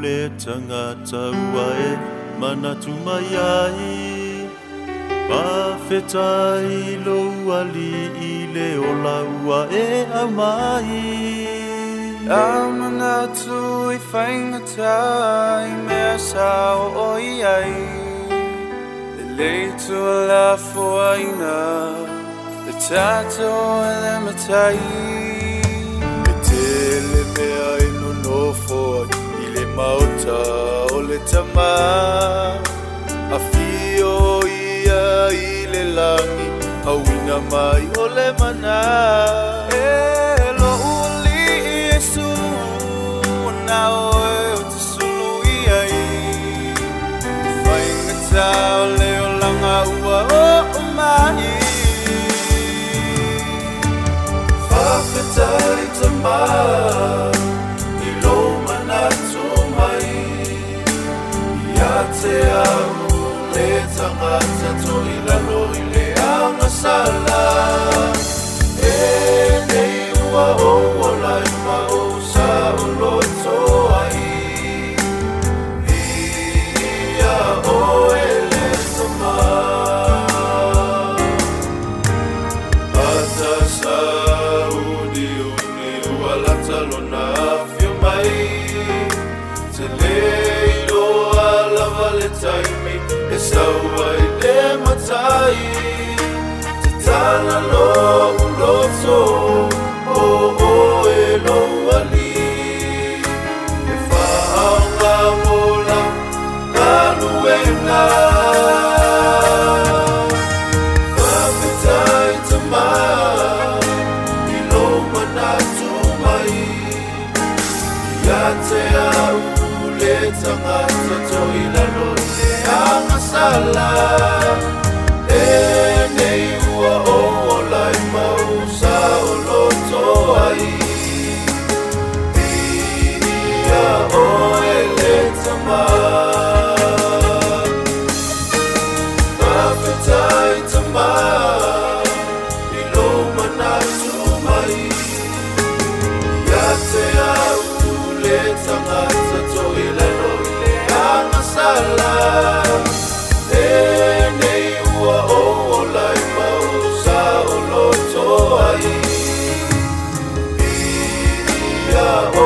le tangata ua e manatu mai ai. Pawhetai lo uali'i le ola ua e au mai. Amanatu I whaingatai mea sao oi ai. Le leitu a la fuaina, le tato e le matai. Me tele mea I no nofo I le mauta o le tamā. A fio ia I le langi, hauina mai o le mana. Tau leo langa ua o mai. Whawhetai TAMΑ I lo manatu mai. Ia te au le tangata to I lalo I le anga sala. E nei ua o lai ma o sa o loto ai. Ia o taimi e sauai le matai te tala lo uloto o e lo ali e whaanga mola kaluena Whawhetai TAMΑ I lo manatu mai Ia te au le tangata to I lalo Sala e nei ua o lai mau sa o loto ai. Ia o le TAMA. Whawhetai TAMA I lo manatu mai. Ia te au le tangata to I lalo I le anga sala. Oh